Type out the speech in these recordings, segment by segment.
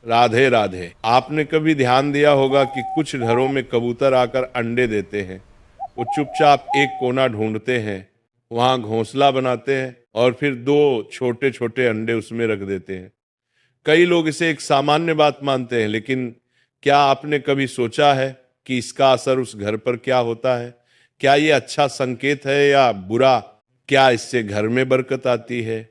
राधे राधे। आपने कभी ध्यान दिया होगा कि कुछ घरों में कबूतर आकर अंडे देते हैं। वो चुपचाप एक कोना ढूंढते हैं, वहां घोंसला बनाते हैं और फिर दो छोटे छोटे अंडे उसमें रख देते हैं। कई लोग इसे एक सामान्य बात मानते हैं, लेकिन क्या आपने कभी सोचा है कि इसका असर उस घर पर क्या होता है? क्या ये अच्छा संकेत है या बुरा? क्या इससे घर में बरकत आती है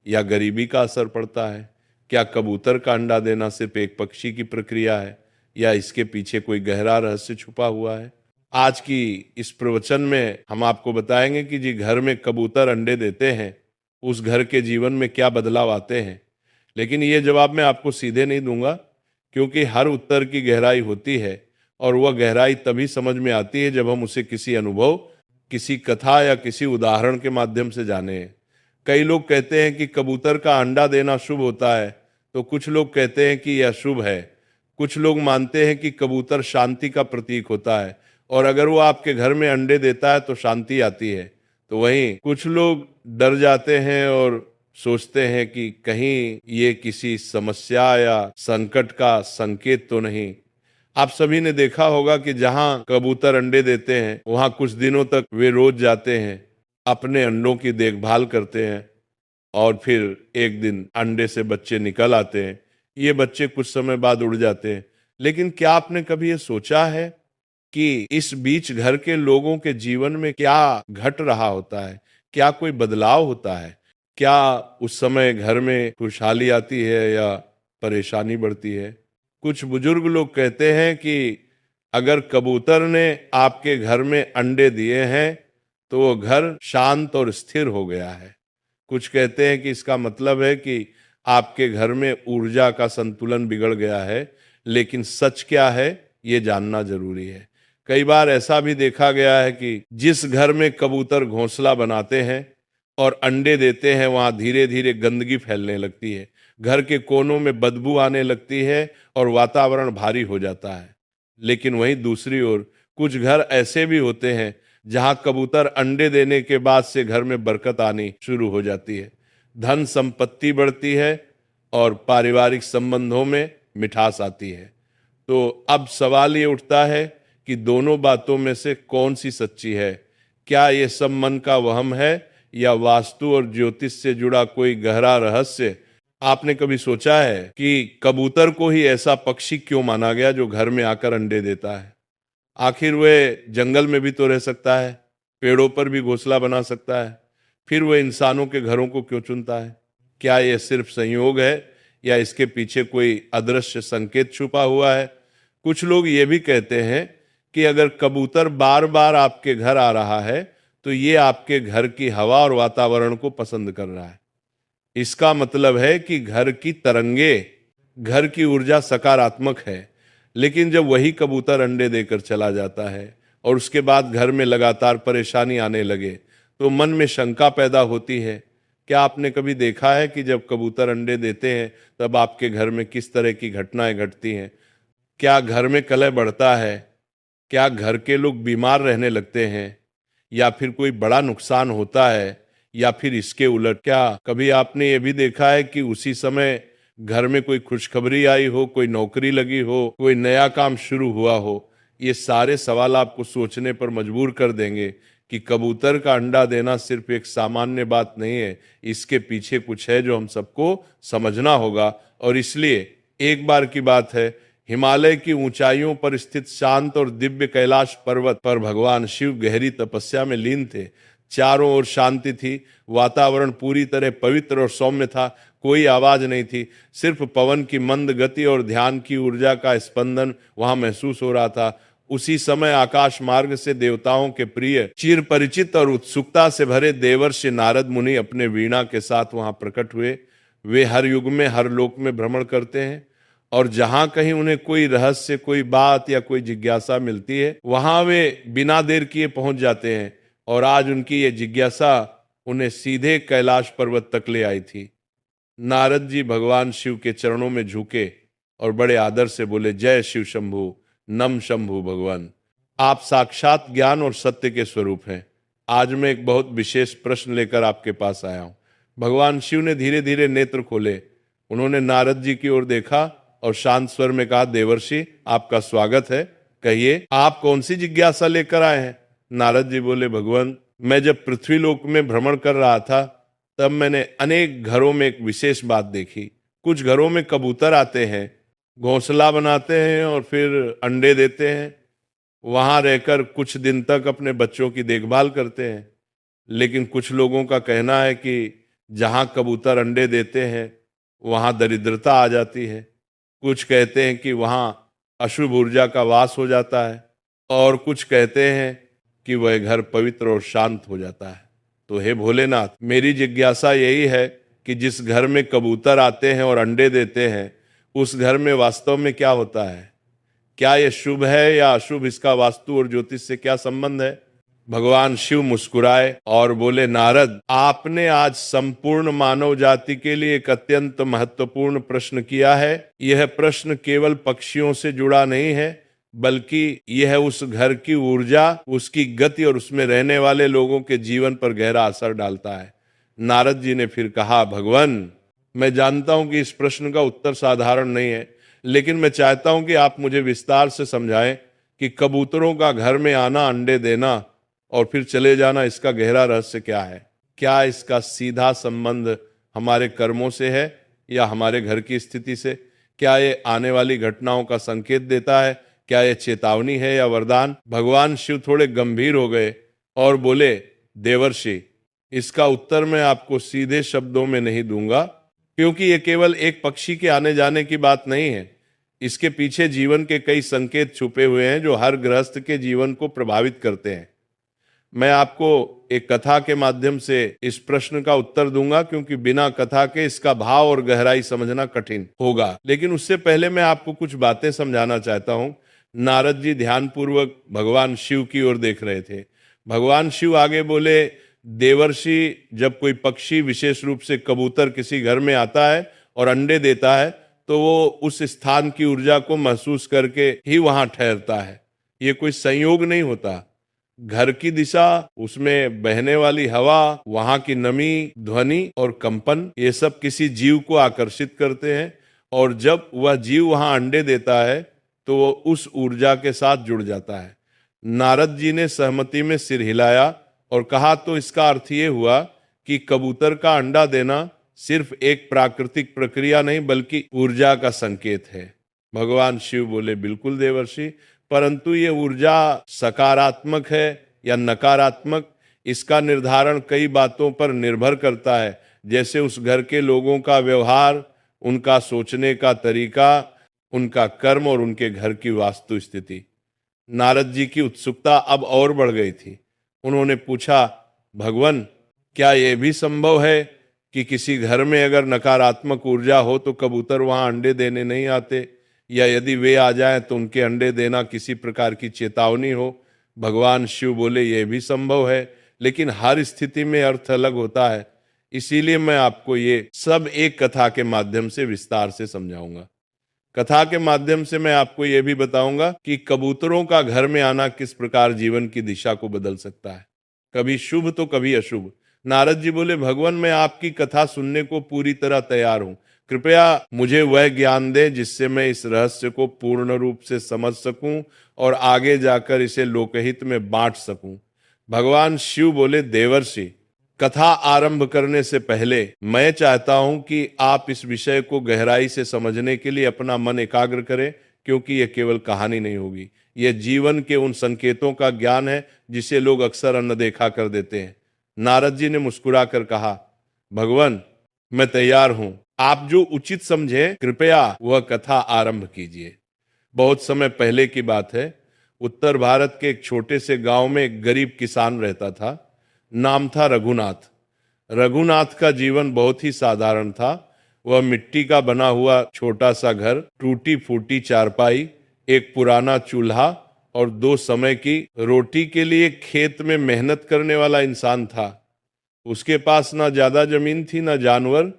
या गरीबी का असर पड़ता है? क्या कबूतर का अंडा देना सिर्फ एक पक्षी की प्रक्रिया है या इसके पीछे कोई गहरा रहस्य छुपा हुआ है? आज की इस प्रवचन में हम आपको बताएंगे कि जी घर में कबूतर अंडे देते हैं, उस घर के जीवन में क्या बदलाव आते हैं। लेकिन ये जवाब मैं आपको सीधे नहीं दूंगा, क्योंकि हर उत्तर की गहराई होती है और वह गहराई तभी समझ में आती है जब हम उसे किसी अनुभव, किसी कथा या किसी उदाहरण के माध्यम से जाने। कई लोग कहते हैं कि कबूतर का अंडा देना शुभ होता है, तो कुछ लोग कहते हैं कि यह अशुभ है। कुछ लोग मानते हैं कि कबूतर शांति का प्रतीक होता है और अगर वो आपके घर में अंडे देता है तो शांति आती है। तो वहीं कुछ लोग डर जाते हैं और सोचते हैं कि कहीं ये किसी समस्या या संकट का संकेत तो नहीं। आप सभी ने देखा होगा कि जहां कबूतर अंडे देते हैं वहां कुछ दिनों तक वे रोज जाते हैं, अपने अंडों की देखभाल करते हैं और फिर एक दिन अंडे से बच्चे निकल आते हैं। ये बच्चे कुछ समय बाद उड़ जाते हैं। लेकिन क्या आपने कभी ये सोचा है कि इस बीच घर के लोगों के जीवन में क्या घट रहा होता है? क्या कोई बदलाव होता है? क्या उस समय घर में खुशहाली आती है या परेशानी बढ़ती है? कुछ बुजुर्ग लोग कहते हैं कि अगर कबूतर ने आपके घर में अंडे दिए हैं तो वो घर शांत और स्थिर हो गया है। कुछ कहते हैं कि इसका मतलब है कि आपके घर में ऊर्जा का संतुलन बिगड़ गया है। लेकिन सच क्या है, ये जानना जरूरी है। कई बार ऐसा भी देखा गया है कि जिस घर में कबूतर घोंसला बनाते हैं और अंडे देते हैं, वहां धीरे धीरे गंदगी फैलने लगती है, घर के कोनों में बदबू आने लगती है और वातावरण भारी हो जाता है। लेकिन वहीं दूसरी ओर कुछ घर ऐसे भी होते हैं जहां कबूतर अंडे देने के बाद से घर में बरकत आनी शुरू हो जाती है, धन संपत्ति बढ़ती है और पारिवारिक संबंधों में मिठास आती है। तो अब सवाल ये उठता है कि दोनों बातों में से कौन सी सच्ची है? क्या ये सब मन का वहम है या वास्तु और ज्योतिष से जुड़ा कोई गहरा रहस्य? आपने कभी सोचा है कि कबूतर को ही ऐसा पक्षी क्यों माना गया जो घर में आकर अंडे देता है? आखिर वे जंगल में भी तो रह सकता है, पेड़ों पर भी घोंसला बना सकता है, फिर वह इंसानों के घरों को क्यों चुनता है? क्या यह सिर्फ संयोग है या इसके पीछे कोई अदृश्य संकेत छुपा हुआ है? कुछ लोग ये भी कहते हैं कि अगर कबूतर बार बार आपके घर आ रहा है तो ये आपके घर की हवा और वातावरण को पसंद कर रहा है। इसका मतलब है कि घर की तरंगे, घर की ऊर्जा सकारात्मक है। लेकिन जब वही कबूतर अंडे देकर चला जाता है और उसके बाद घर में लगातार परेशानी आने लगे तो मन में शंका पैदा होती है। क्या आपने कभी देखा है कि जब कबूतर अंडे देते हैं तब आपके घर में किस तरह की घटनाएं घटती हैं? क्या घर में कलह बढ़ता है? क्या घर के लोग बीमार रहने लगते हैं या फिर कोई बड़ा नुकसान होता है? या फिर इसके उलट क्या कभी आपने ये भी देखा है कि उसी समय घर में कोई खुशखबरी आई हो, कोई नौकरी लगी हो, कोई नया काम शुरू हुआ हो? ये सारे सवाल आपको सोचने पर मजबूर कर देंगे कि कबूतर का अंडा देना सिर्फ एक सामान्य बात नहीं है, इसके पीछे कुछ है जो हम सबको समझना होगा। और इसलिए एक बार की बात है, हिमालय की ऊंचाइयों पर स्थित शांत और दिव्य कैलाश पर्वत पर भगवान शिव गहरी तपस्या में लीन थे। चारों ओर शांति थी, वातावरण पूरी तरह पवित्र और सौम्य था। कोई आवाज नहीं थी, सिर्फ पवन की मंद गति और ध्यान की ऊर्जा का स्पंदन वहां महसूस हो रहा था। उसी समय आकाश मार्ग से देवताओं के प्रिय, चिर परिचित और उत्सुकता से भरे देवर्षि नारद मुनि अपने वीणा के साथ वहां प्रकट हुए। वे हर युग में हर लोक में भ्रमण करते हैं और जहां कहीं उन्हें कोई रहस्य, कोई बात या कोई जिज्ञासा मिलती है वहां वे बिना देर किए पहुंच जाते हैं। और आज उनकी ये जिज्ञासा उन्हें सीधे कैलाश पर्वत तक ले आई थी। नारद जी भगवान शिव के चरणों में झुके और बड़े आदर से बोले, जय शिव शंभु, नम शंभु भगवान। आप साक्षात ज्ञान और सत्य के स्वरूप हैं। आज मैं एक बहुत विशेष प्रश्न लेकर आपके पास आया हूं। भगवान शिव ने धीरे धीरे नेत्र खोले। उन्होंने नारद जी की ओर देखा और शांत स्वर में कहा, देवर्षि आपका स्वागत है, कहिए आप कौन सी जिज्ञासा लेकर आए हैं। नारद जी बोले, भगवान मैं जब पृथ्वीलोक में भ्रमण कर रहा था तब मैंने अनेक घरों में एक विशेष बात देखी। कुछ घरों में कबूतर आते हैं, घोंसला बनाते हैं और फिर अंडे देते हैं, वहां रहकर कुछ दिन तक अपने बच्चों की देखभाल करते हैं। लेकिन कुछ लोगों का कहना है कि जहां कबूतर अंडे देते हैं वहां दरिद्रता आ जाती है। कुछ कहते हैं कि वहां अशुभ ऊर्जा का वास हो जाता है, और कुछ कहते हैं कि वह घर पवित्र और शांत हो जाता है। तो हे भोलेनाथ, मेरी जिज्ञासा यही है कि जिस घर में कबूतर आते हैं और अंडे देते हैं उस घर में वास्तव में क्या होता है? क्या यह शुभ है या अशुभ? इसका वास्तु और ज्योतिष से क्या संबंध है? भगवान शिव मुस्कुराए और बोले, नारद आपने आज संपूर्ण मानव जाति के लिए एक अत्यंत महत्वपूर्ण प्रश्न किया है। यह प्रश्न केवल पक्षियों से जुड़ा नहीं है, बल्कि यह उस घर की ऊर्जा, उसकी गति और उसमें रहने वाले लोगों के जीवन पर गहरा असर डालता है। नारद जी ने फिर कहा, भगवान मैं जानता हूं कि इस प्रश्न का उत्तर साधारण नहीं है, लेकिन मैं चाहता हूं कि आप मुझे विस्तार से समझाएं कि कबूतरों का घर में आना, अंडे देना और फिर चले जाना, इसका गहरा रहस्य क्या है? क्या इसका सीधा संबंध हमारे कर्मों से है या हमारे घर की स्थिति से? क्या ये आने वाली घटनाओं का संकेत देता है? क्या ये चेतावनी है या वरदान? भगवान शिव थोड़े गंभीर हो गए और बोले, देवर्षि इसका उत्तर मैं आपको सीधे शब्दों में नहीं दूंगा, क्योंकि ये केवल एक पक्षी के आने जाने की बात नहीं है। इसके पीछे जीवन के कई संकेत छुपे हुए हैं जो हर गृहस्थ के जीवन को प्रभावित करते हैं। मैं आपको एक कथा के माध्यम से इस प्रश्न का उत्तर दूंगा, क्योंकि बिना कथा के इसका भाव और गहराई समझना कठिन होगा। लेकिन उससे पहले मैं आपको कुछ बातें समझाना चाहता हूं। नारद जी ध्यानपूर्वक भगवान शिव की ओर देख रहे थे। भगवान शिव आगे बोले, देवर्षि जब कोई पक्षी, विशेष रूप से कबूतर, किसी घर में आता है और अंडे देता है तो वो उस स्थान की ऊर्जा को महसूस करके ही वहां ठहरता है। ये कोई संयोग नहीं होता। घर की दिशा, उसमें बहने वाली हवा, वहां की नमी, ध्वनि और कंपन, ये सब किसी जीव को आकर्षित करते हैं, और जब वह जीव वहां अंडे देता है तो वो उस ऊर्जा के साथ जुड़ जाता है। नारद जी ने सहमति में सिर हिलाया और कहा, तो इसका अर्थ ये हुआ कि कबूतर का अंडा देना सिर्फ एक प्राकृतिक प्रक्रिया नहीं बल्कि ऊर्जा का संकेत है। भगवान शिव बोले, बिल्कुल देवर्षि, परंतु ये ऊर्जा सकारात्मक है या नकारात्मक, इसका निर्धारण कई बातों पर निर्भर करता है, जैसे उस घर के लोगों का व्यवहार, उनका सोचने का तरीका, उनका कर्म और उनके घर की वास्तु स्थिति। नारद जी की उत्सुकता अब और बढ़ गई थी। उन्होंने पूछा, भगवान क्या यह भी संभव है कि किसी घर में अगर नकारात्मक ऊर्जा हो तो कबूतर वहां अंडे देने नहीं आते, या यदि वे आ जाएं तो उनके अंडे देना किसी प्रकार की चेतावनी हो? भगवान शिव बोले, यह भी संभव है, लेकिन हर स्थिति में अर्थ अलग होता है। इसीलिए मैं आपको ये सब एक कथा के माध्यम से विस्तार से समझाऊंगा। कथा के माध्यम से मैं आपको यह भी बताऊंगा कि कबूतरों का घर में आना किस प्रकार जीवन की दिशा को बदल सकता है, कभी शुभ तो कभी अशुभ। नारद जी बोले, भगवान मैं आपकी कथा सुनने को पूरी तरह तैयार हूं। कृपया मुझे वह ज्ञान दे जिससे मैं इस रहस्य को पूर्ण रूप से समझ सकूं और आगे जाकर इसे लोकहित में बांट सकूं। भगवान शिव बोले, देवर्षि कथा आरंभ करने से पहले मैं चाहता हूं कि आप इस विषय को गहराई से समझने के लिए अपना मन एकाग्र करें, क्योंकि यह केवल कहानी नहीं होगी, यह जीवन के उन संकेतों का ज्ञान है जिसे लोग अक्सर अनदेखा कर देते हैं। नारद जी ने मुस्कुराकर कहा, भगवान मैं तैयार हूं, आप जो उचित समझे कृपया वह कथा आरंभ कीजिए। बहुत समय पहले की बात है। उत्तर भारत के एक छोटे से गांव में एक गरीब किसान रहता था। नाम था रघुनाथ। रघुनाथ का जीवन बहुत ही साधारण था। वह मिट्टी का बना हुआ छोटा सा घर, टूटी फूटी चारपाई, एक पुराना चूल्हा और 2 समय की रोटी के लिए खेत में मेहनत करने वाला इंसान था। उसके पास ना ज्यादा जमीन थी, ना जानवर,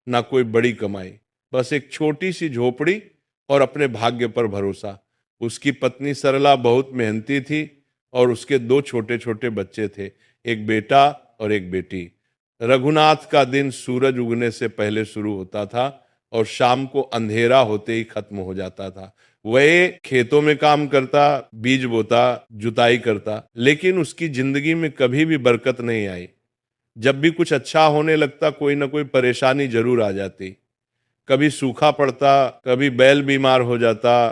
ना कोई बड़ी कमाई, बस एक छोटी सी झोपड़ी और अपने भाग्य पर भरोसा। उसकी पत्नी सरला बहुत मेहनती थी और उसके 2 छोटे छोटे बच्चे थे, एक बेटा और एक बेटी। रघुनाथ का दिन सूरज उगने से पहले शुरू होता था और शाम को अंधेरा होते ही खत्म हो जाता था। वह खेतों में काम करता, बीज बोता, जुताई करता, लेकिन उसकी जिंदगी में कभी भी बरकत नहीं आई। जब भी कुछ अच्छा होने लगता कोई ना कोई परेशानी जरूर आ जाती। कभी सूखा पड़ता, कभी बैल बीमार हो जाता,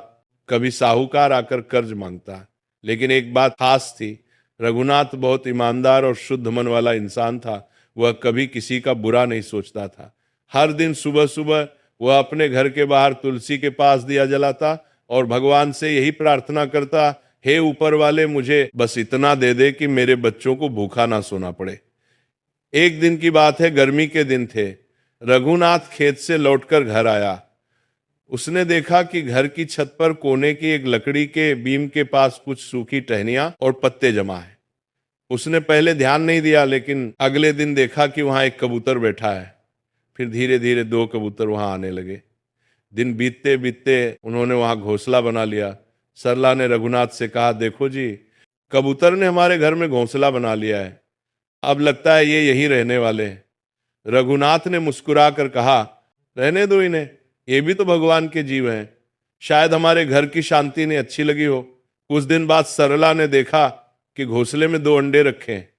कभी साहूकार आकर कर्ज मांगता। लेकिन एक बात खास थी, रघुनाथ बहुत ईमानदार और शुद्ध मन वाला इंसान था। वह कभी किसी का बुरा नहीं सोचता था। हर दिन सुबह सुबह वह अपने घर के बाहर तुलसी के पास दिया जलाता और भगवान से यही प्रार्थना करता, हे ऊपर वाले, मुझे बस इतना दे दे कि मेरे बच्चों को भूखा ना सोना पड़े। एक दिन की बात है, गर्मी के दिन थे। रघुनाथ खेत से लौटकर घर आया। उसने देखा कि घर की छत पर कोने की एक लकड़ी के बीम के पास कुछ सूखी टहनियां और पत्ते जमा है। उसने पहले ध्यान नहीं दिया, लेकिन अगले दिन देखा कि वहां एक कबूतर बैठा है। फिर धीरे धीरे दो कबूतर वहां आने लगे। दिन बीतते बीतते उन्होंने वहां घोंसला बना लिया। सरला ने रघुनाथ से कहा, देखो जी, कबूतर ने हमारे घर में घोंसला बना लिया है। अब लगता है ये यहीं रहने वाले हैं। रघुनाथ ने मुस्कुरा कर कहा, रहने दो इन्हें, ये भी तो भगवान के जीव हैं। शायद हमारे घर की शांति ने अच्छी लगी हो। कुछ दिन बाद सरला ने देखा कि घोंसले में दो अंडे रखे हैं।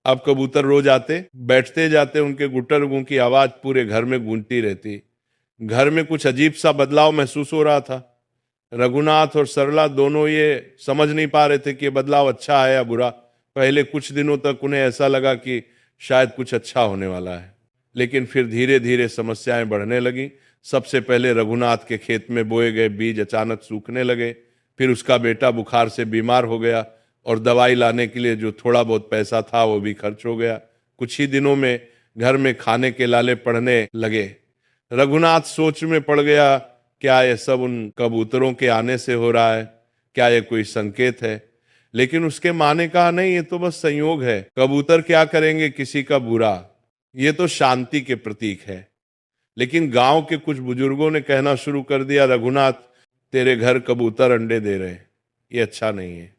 अब कबूतर रोज आते, बैठते जाते, उनके गुटर गूं की आवाज पूरे घर में गूंजती रहती। घर में कुछ अजीब सा बदलाव महसूस हो रहा था। रघुनाथ और सरला दोनों ये समझ नहीं पा रहे थे कि ये बदलाव अच्छा है या बुरा। पहले कुछ दिनों तक उन्हें ऐसा लगा कि शायद कुछ अच्छा होने वाला है, लेकिन फिर धीरे धीरे समस्याएं बढ़ने लगी। सबसे पहले रघुनाथ के खेत में बोए गए बीज अचानक सूखने लगे। फिर उसका बेटा बुखार से बीमार हो गया और दवाई लाने के लिए जो थोड़ा बहुत पैसा था वो भी खर्च हो गया। कुछ ही दिनों में घर में खाने के लाले पड़ने लगे। रघुनाथ सोच में पड़ गया, क्या ये सब उन कबूतरों के आने से हो रहा है? क्या ये कोई संकेत है? लेकिन उसके माँ ने कहा, नहीं, ये तो बस संयोग है। कबूतर क्या करेंगे किसी का बुरा, ये तो शांति के प्रतीक है। लेकिन गांव के कुछ बुजुर्गों ने कहना शुरू कर दिया, रघुनाथ, तेरे घर कबूतर अंडे दे रहे हैं, ये अच्छा नहीं है,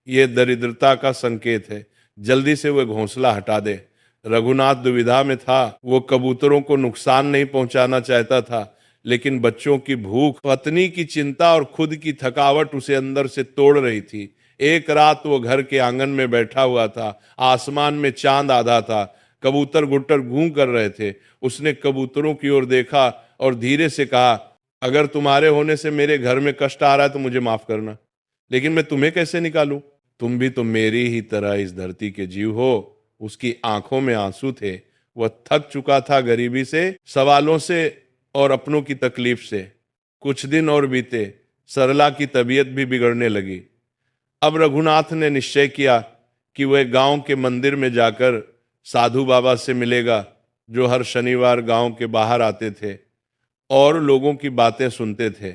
ये दरिद्रता का संकेत है, जल्दी से वह घोंसला हटा दे। रघुनाथ दुविधा में था। वो कबूतरों को नुकसान नहीं पहुंचाना चाहता था, लेकिन बच्चों की भूख, पत्नी की चिंता और खुद की थकावट उसे अंदर से तोड़ रही थी। एक रात वो घर के आंगन में बैठा हुआ था। आसमान में चांद आधा था। कबूतर गुट्टर गूं कर रहे थे। उसने कबूतरों की ओर देखा और धीरे से कहा, अगर तुम्हारे होने से मेरे घर में कष्ट आ रहा है तो मुझे माफ करना, लेकिन मैं तुम्हें कैसे निकालूं? तुम भी तो मेरी ही तरह इस धरती के जीव हो। उसकी आंखों में आंसू थे। वह थक चुका था गरीबी से, सवालों से और अपनों की तकलीफ से। कुछ दिन और बीते। सरला की तबीयत भी बिगड़ने लगी। अब रघुनाथ ने निश्चय किया कि वह गांव के मंदिर में जाकर साधु बाबा से मिलेगा, जो हर शनिवार गांव के बाहर आते थे और लोगों की बातें सुनते थे।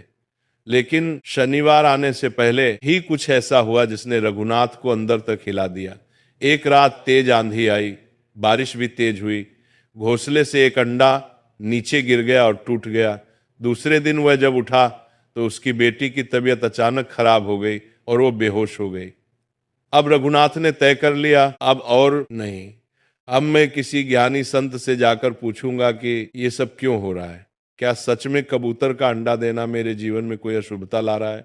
लेकिन शनिवार आने से पहले ही कुछ ऐसा हुआ जिसने रघुनाथ को अंदर तक हिला दिया। एक रात तेज आंधी आई, बारिश भी तेज हुई। घोंसले से एक अंडा नीचे गिर गया और टूट गया। दूसरे दिन वह जब उठा तो उसकी बेटी की तबीयत अचानक खराब हो गई और वो बेहोश हो गई। अब रघुनाथ ने तय कर लिया, अब और नहीं, अब मैं किसी ज्ञानी संत से जाकर पूछूंगा कि ये सब क्यों हो रहा है। क्या सच में कबूतर का अंडा देना मेरे जीवन में कोई अशुभता ला रहा है?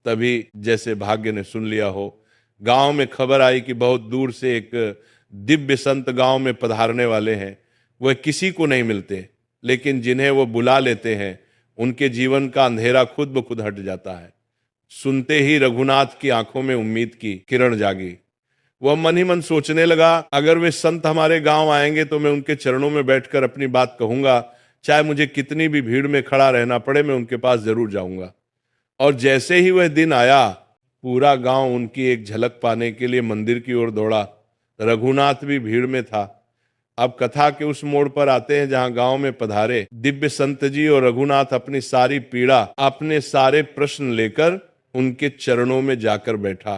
तभी जैसे भाग्य ने सुन लिया हो, गांव में खबर आई कि बहुत दूर से एक दिव्य संत गांव में पधारने वाले हैं। वह किसी को नहीं मिलते, लेकिन जिन्हें वो बुला लेते हैं उनके जीवन का अंधेरा खुद ब खुद हट जाता है। सुनते ही रघुनाथ की आंखों में उम्मीद की किरण जागी। वह मन ही मन सोचने लगा, अगर वे संत हमारे गांव आएंगे तो मैं उनके चरणों में बैठकर अपनी बात कहूंगा। चाहे मुझे कितनी भी भीड़ में खड़ा रहना पड़े, मैं उनके पास जरूर जाऊंगा। और जैसे ही वह दिन आया, पूरा गांव उनकी एक झलक पाने के लिए मंदिर की ओर दौड़ा। रघुनाथ भी भीड़ में था। अब कथा के उस मोड़ पर आते हैं जहां गांव में पधारे दिव्य संत जी और रघुनाथ अपनी सारी पीड़ा, अपने सारे प्रश्न लेकर उनके चरणों में जाकर बैठा।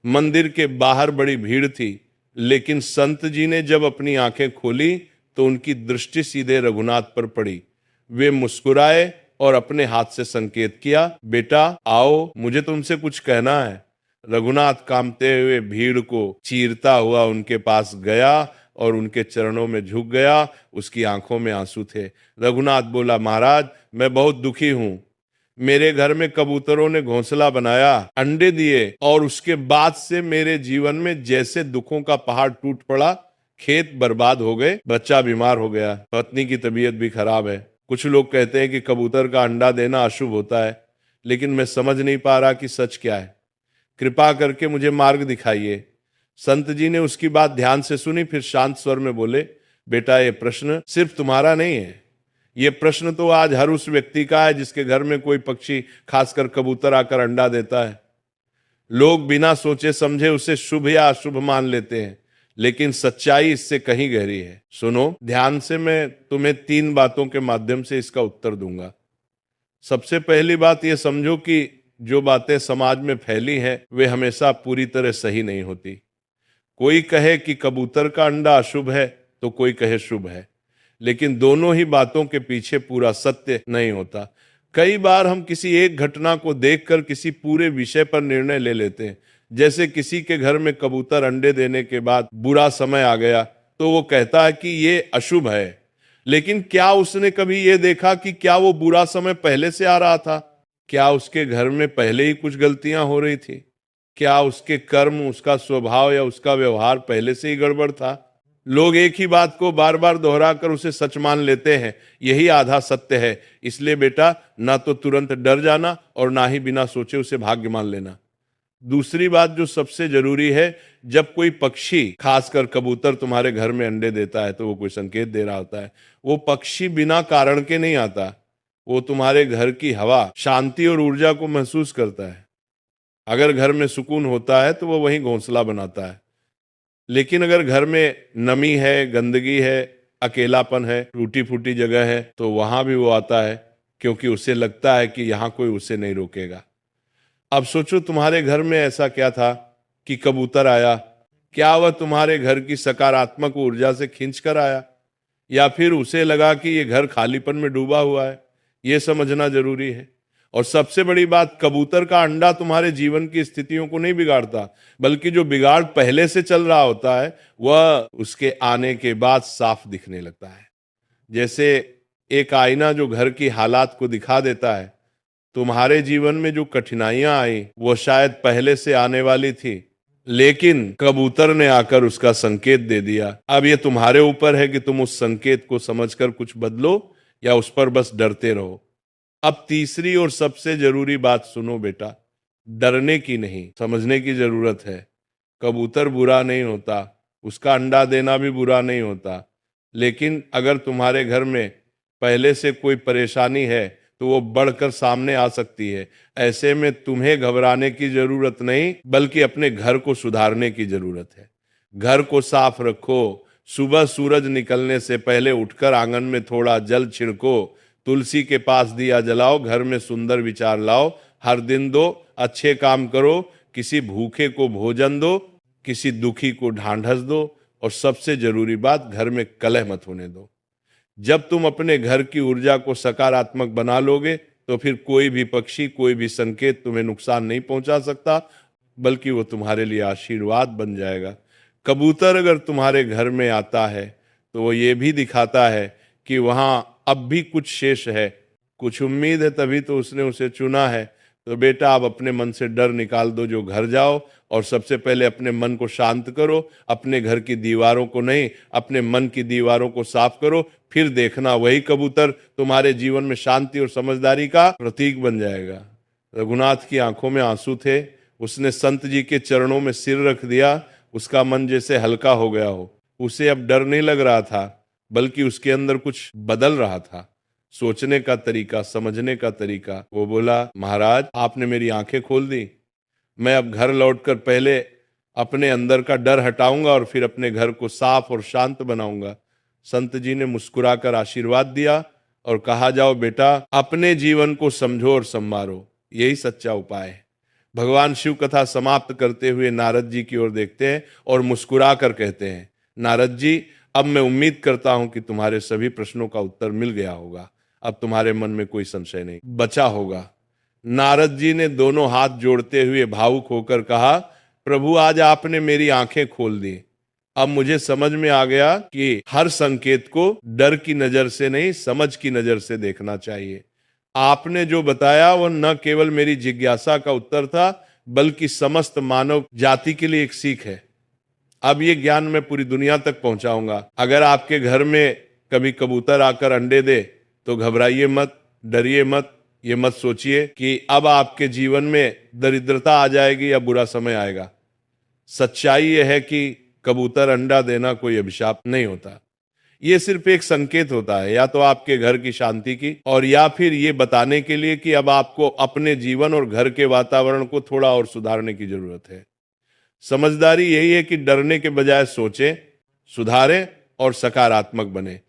मंदिर के बाहर बड़ी भीड़ थी, लेकिन संत जी ने जब अपनी आंखें खोली तो उनकी दृष्टि सीधे रघुनाथ पर पड़ी। वे मुस्कुराए और अपने हाथ से संकेत किया, बेटा आओ, मुझे तुमसे कुछ कहना है। रघुनाथ कांपते हुए भीड़ को चीरता हुआ उनके पास गया और उनके चरणों में झुक गया। उसकी आंखों में आंसू थे। रघुनाथ बोला, महाराज मैं बहुत दुखी हूं। मेरे घर में कबूतरों ने घोंसला बनाया, अंडे दिए, और उसके बाद से मेरे जीवन में जैसे दुखों का पहाड़ टूट पड़ा। खेत बर्बाद हो गए, बच्चा बीमार हो गया, पत्नी की तबीयत भी खराब है। कुछ लोग कहते हैं कि कबूतर का अंडा देना अशुभ होता है, लेकिन मैं समझ नहीं पा रहा कि सच क्या है। कृपा करके मुझे मार्ग दिखाइए। संत जी ने उसकी बात ध्यान से सुनी, फिर शांत स्वर में बोले, बेटा ये प्रश्न सिर्फ तुम्हारा नहीं है। ये प्रश्न तो आज हर उस व्यक्ति का है जिसके घर में कोई पक्षी, खासकर कबूतर, आकर अंडा देता है। लोग बिना सोचे समझे उसे शुभ या अशुभ मान लेते हैं, लेकिन सच्चाई इससे कहीं गहरी है। सुनो ध्यान से, मैं तुम्हें 3 बातों के माध्यम से इसका उत्तर दूंगा। सबसे पहली बात ये समझो कि जो बातें समाज में फैली हैं वे हमेशा पूरी तरह सही नहीं होती। कोई कहे कि कबूतर का अंडा अशुभ है तो कोई कहे शुभ है, लेकिन दोनों ही बातों के पीछे पूरा सत्य नहीं होता। कई बार हम किसी एक घटना को देखकर किसी पूरे विषय पर निर्णय ले लेते हैं। जैसे किसी के घर में कबूतर अंडे देने के बाद बुरा समय आ गया तो वो कहता है कि ये अशुभ है, लेकिन क्या उसने कभी ये देखा कि क्या वो बुरा समय पहले से आ रहा था? क्या उसके घर में पहले ही कुछ गलतियां हो रही थी? क्या उसके कर्म, उसका स्वभाव या उसका व्यवहार पहले से ही गड़बड़ था? लोग एक ही बात को बार बार दोहराकर उसे सच मान लेते हैं। यही आधा सत्य है। इसलिए बेटा, ना तो तुरंत डर जाना और ना ही बिना सोचे उसे भाग्य मान लेना। दूसरी बात जो सबसे जरूरी है, जब कोई पक्षी, खासकर कबूतर, तुम्हारे घर में अंडे देता है तो वो कोई संकेत दे रहा होता है। वो पक्षी बिना कारण के नहीं आता। वो तुम्हारे घर की हवा, शांति और ऊर्जा को महसूस करता है। अगर घर में सुकून होता है तो वो वहीं घोंसला बनाता है, लेकिन अगर घर में नमी है, गंदगी है, अकेलापन है, टूटी फूटी जगह है, तो वहां भी वो आता है, क्योंकि उसे लगता है कि यहां कोई उसे नहीं रोकेगा। अब सोचो तुम्हारे घर में ऐसा क्या था कि कबूतर आया? क्या वह तुम्हारे घर की सकारात्मक ऊर्जा से खींच कर आया, या फिर उसे लगा कि ये घर खालीपन में डूबा हुआ है? ये समझना जरूरी है। और सबसे बड़ी बात, कबूतर का अंडा तुम्हारे जीवन की स्थितियों को नहीं बिगाड़ता, बल्कि जो बिगाड़ पहले से चल रहा होता है वह उसके आने के बाद साफ दिखने लगता है। जैसे एक आईना जो घर की हालात को दिखा देता है। तुम्हारे जीवन में जो कठिनाइयां आई वो शायद पहले से आने वाली थी, लेकिन कबूतर ने आकर उसका संकेत दे दिया। अब ये तुम्हारे ऊपर है कि तुम उस संकेत को समझकर कुछ बदलो या उस पर बस डरते रहो। अब तीसरी और सबसे जरूरी बात सुनो बेटा, डरने की नहीं, समझने की जरूरत है। कबूतर बुरा नहीं होता, उसका अंडा देना भी बुरा नहीं होता, लेकिन अगर तुम्हारे घर में पहले से कोई परेशानी है तो वो बढ़कर सामने आ सकती है। ऐसे में तुम्हें घबराने की जरूरत नहीं, बल्कि अपने घर को सुधारने की जरूरत है। घर को साफ रखो, सुबह सूरज निकलने से पहले उठकर आंगन में थोड़ा जल छिड़को, तुलसी के पास दिया जलाओ, घर में सुंदर विचार लाओ, हर दिन दो, अच्छे काम करो, किसी भूखे को भोजन दो, किसी दुखी को ढांढस दो, और सबसे जरूरी बात, घर में कलह मत होने दो। जब तुम अपने घर की ऊर्जा को सकारात्मक बना लोगे तो फिर कोई भी पक्षी, कोई भी संकेत तुम्हें नुकसान नहीं पहुंचा सकता, बल्कि वो तुम्हारे लिए आशीर्वाद बन जाएगा। कबूतर अगर तुम्हारे घर में आता है तो वो ये भी दिखाता है कि वहां अब भी कुछ शेष है, कुछ उम्मीद है, तभी तो उसने उसे चुना है। तो बेटा, आप अपने मन से डर निकाल दो, जो घर जाओ और सबसे पहले अपने मन को शांत करो। अपने घर की दीवारों को नहीं, अपने मन की दीवारों को साफ करो, फिर देखना वही कबूतर तुम्हारे जीवन में शांति और समझदारी का प्रतीक बन जाएगा। रघुनाथ की आंखों में आंसू थे। उसने संत जी के चरणों में सिर रख दिया। उसका मन जैसे हल्का हो गया हो। उसे अब डर नहीं लग रहा था, बल्कि उसके अंदर कुछ बदल रहा था, सोचने का तरीका, समझने का तरीका। वो बोला, महाराज आपने मेरी आंखें खोल दी। मैं अब घर लौटकर पहले अपने अंदर का डर हटाऊंगा और फिर अपने घर को साफ और शांत बनाऊंगा। संत जी ने मुस्कुराकर आशीर्वाद दिया और कहा, जाओ बेटा, अपने जीवन को समझो और संवारो, यही सच्चा उपाय है। भगवान शिव कथा समाप्त करते हुए नारद जी की ओर देखते हैं और मुस्कुरा कर कहते हैं, नारद जी, अब मैं उम्मीद करता हूं कि तुम्हारे सभी प्रश्नों का उत्तर मिल गया होगा। अब तुम्हारे मन में कोई संशय नहीं बचा होगा। नारद जी ने दोनों हाथ जोड़ते हुए भावुक होकर कहा, प्रभु आज आपने मेरी आंखें खोल दी। अब मुझे समझ में आ गया कि हर संकेत को डर की नजर से नहीं, समझ की नजर से देखना चाहिए। आपने जो बताया वो न केवल मेरी जिज्ञासा का उत्तर था, बल्कि समस्त मानव जाति के लिए एक सीख है। अब ये ज्ञान मैं पूरी दुनिया तक पहुंचाऊंगा। अगर आपके घर में कभी कबूतर आकर अंडे दे तो घबराइए मत, डरिए मत, ये मत सोचिए कि अब आपके जीवन में दरिद्रता आ जाएगी या बुरा समय आएगा। सच्चाई यह है कि कबूतर अंडा देना कोई अभिशाप नहीं होता। ये सिर्फ एक संकेत होता है, या तो आपके घर की शांति की, और या फिर ये बताने के लिए कि अब आपको अपने जीवन और घर के वातावरण को थोड़ा और सुधारने की जरूरत है। समझदारी यही है कि डरने के बजाय सोचें, सुधारें और सकारात्मक बने।